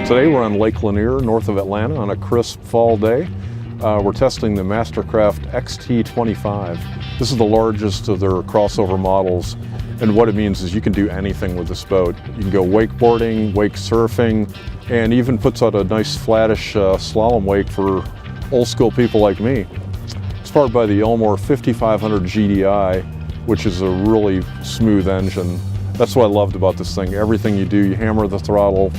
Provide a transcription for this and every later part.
Today we're on Lake Lanier, north of Atlanta, on a crisp fall day. We're testing the MasterCraft XT25. This is the largest of their crossover models, and what it means is you can do anything with this boat. You can go wakeboarding, wake surfing, and even puts out a nice flattish slalom wake for old school people like me. It's powered by the Elmore 5500 GDI, which is a really smooth engine. That's what I loved about this thing. Everything you do, you hammer the throttle,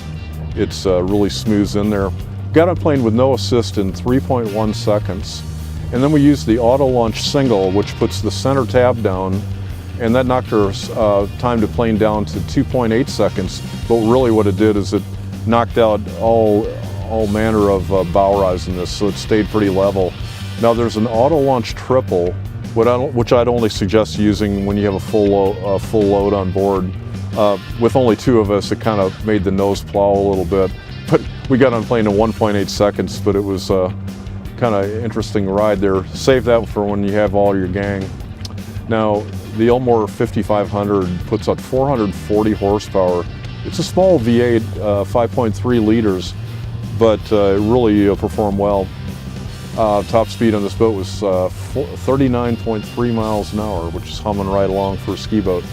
it's really smooth in there. Got on plane with no assist in 3.1 seconds. And then we used the auto launch single, which puts the center tab down, and that knocked our time to plane down to 2.8 seconds. But really what it did is it knocked out all manner of bow rise in this, so it stayed pretty level. Now there's an auto launch triple, which I'd only suggest using when you have a full load on board. With only two of us, it kind of made the nose plow a little bit. But we got on plane in 1.8 seconds, but it was kind of interesting ride there. Save that for when you have all your gang. Now, the Elmore 5500 puts out 440 horsepower. It's a small V8, 5.3 liters, but it really performed well. Top speed on this boat was 39.3 miles an hour, which is humming right along for a ski boat.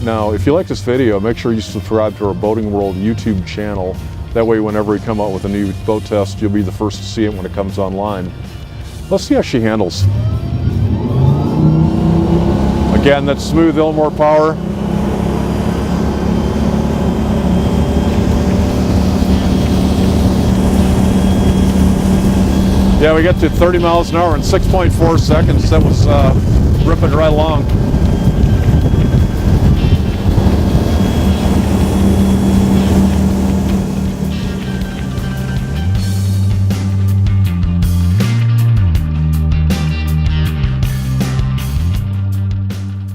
Now, if you like this video, make sure you subscribe to our Boating World YouTube channel. That way, whenever we come out with a new boat test, you'll be the first to see it when it comes online. Let's see how she handles. Again, that smooth Elmore power. Yeah, we got to 30 miles an hour in 6.4 seconds. That was ripping right along.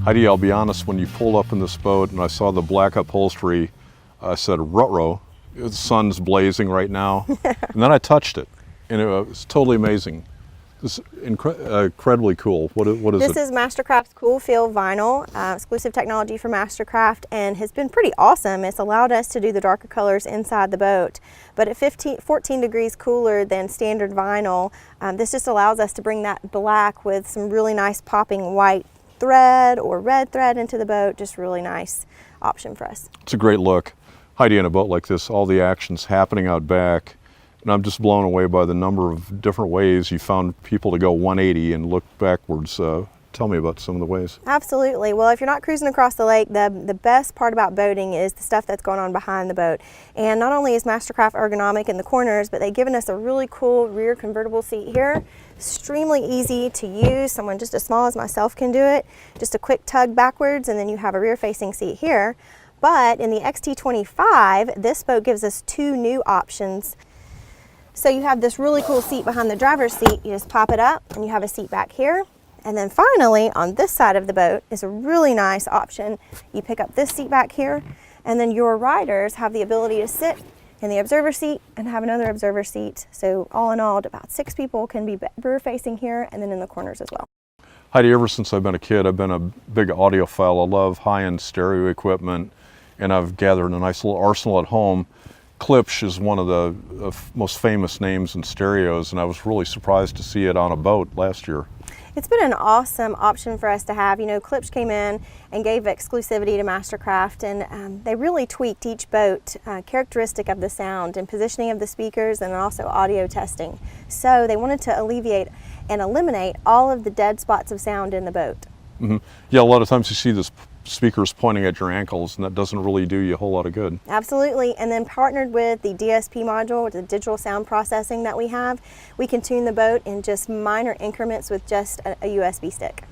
Heidi, I'll be honest, when you pulled up in this boat and I saw the black upholstery, I said, ruh-roh, the sun's blazing right now. And then I touched it, and it was totally amazing. This is incredibly cool. What is it? This is MasterCraft's Cool Feel Vinyl, exclusive technology for MasterCraft, and has been pretty awesome. It's allowed us to do the darker colors inside the boat, but at 14 degrees cooler than standard vinyl, this just allows us to bring that black with some really nice popping white thread or red thread into the boat. Just really nice option for us. It's a great look. Heidi, in a boat like this, all the action's happening out back, and I'm just blown away by the number of different ways you found people to go 180 and look backwards. Tell me about some of the ways. Absolutely. Well, if you're not cruising across the lake, the best part about boating is the stuff that's going on behind the boat. And not only is MasterCraft ergonomic in the corners, but they've given us a really cool rear convertible seat here. Extremely easy to use. Someone just as small as myself can do it. Just a quick tug backwards, and then you have a rear-facing seat here. But in the XT25, this boat gives us two new options. So you have this really cool seat behind the driver's seat. You just pop it up, and you have a seat back here. And then finally, on this side of the boat is a really nice option. You pick up this seat back here, and then your riders have the ability to sit in the observer seat and have another observer seat. So all in all, about 6 people can be rear facing here and then in the corners as well. Heidi, ever since I've been a kid, I've been a big audiophile. I love high-end stereo equipment, and I've gathered a nice little arsenal at home. Klipsch is one of the most famous names in stereos, and I was really surprised to see it on a boat last year. It's been an awesome option for us to have. You know, Klipsch came in and gave exclusivity to MasterCraft, and they really tweaked each boat characteristic of the sound and positioning of the speakers, and also audio testing. So they wanted to alleviate and eliminate all of the dead spots of sound in the boat. Mm-hmm. Yeah, a lot of times you see this speakers pointing at your ankles, and that doesn't really do you a whole lot of good. Absolutely. And then partnered with the DSP module, with the digital sound processing that we have, we can tune the boat in just minor increments with just a USB stick.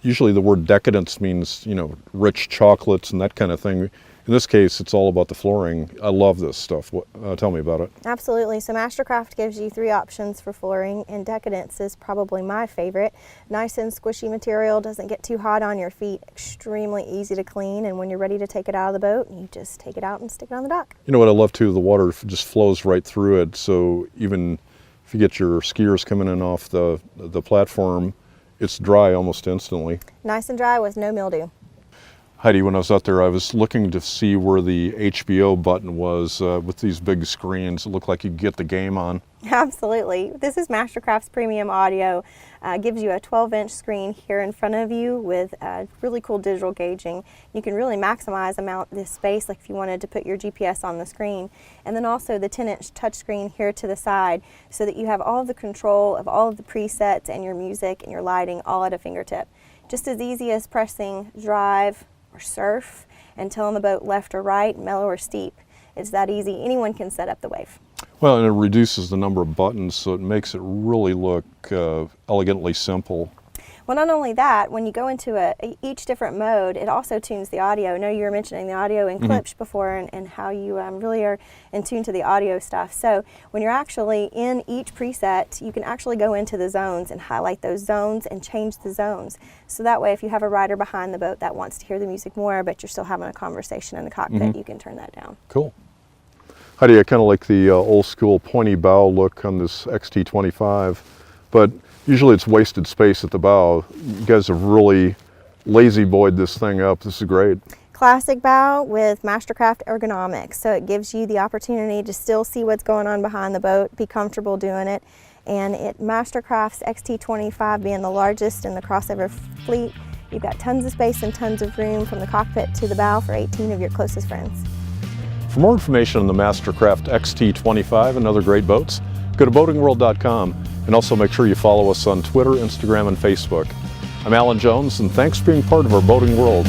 Usually the word decadence means, you know, rich chocolates and that kind of thing. In this case, it's all about the flooring. I love this stuff. Tell me about it. Absolutely. So MasterCraft gives you 3 options for flooring, and Decadence is probably my favorite. Nice and squishy material, doesn't get too hot on your feet, extremely easy to clean, and when you're ready to take it out of the boat, you just take it out and stick it on the dock. You know what I love too? The water just flows right through it, so even if you get your skiers coming in off the platform, it's dry almost instantly. Nice and dry with no mildew. Heidi, when I was out there, I was looking to see where the HBO button was with these big screens. It looked like you could get the game on. Absolutely. This is MasterCraft's premium audio. Gives you a 12-inch screen here in front of you with really cool digital gauging. You can really maximize this space, like if you wanted to put your GPS on the screen. And then also the 10-inch touchscreen here to the side, so that you have all of the control of all of the presets and your music and your lighting all at a fingertip. Just as easy as pressing drive or surf and telling the boat left or right, mellow or steep. It's that easy. Anyone can set up the wave. Well, and it reduces the number of buttons, so it makes it really look elegantly simple. Well, not only that, when you go into each different mode, it also tunes the audio. I know you were mentioning the audio in clips before, and how you really are in tune to the audio stuff. So when you're actually in each preset, you can actually go into the zones and highlight those zones and change the zones. So that way, if you have a rider behind the boat that wants to hear the music more, but you're still having a conversation in the cockpit, you can turn that down. Cool. Heidi, I kind of like the old school pointy bow look on this XT25, but usually it's wasted space at the bow. You guys have really lazy boyed this thing up. This is great. Classic bow with MasterCraft ergonomics, so it gives you the opportunity to still see what's going on behind the boat, be comfortable doing it. And MasterCraft's XT25 being the largest in the crossover fleet, you've got tons of space and tons of room from the cockpit to the bow for 18 of your closest friends. For more information on the MasterCraft XT25 and other great boats, go to boatingworld.com, and also make sure you follow us on Twitter, Instagram, and Facebook. I'm Alan Jones, and thanks for being part of our boating world.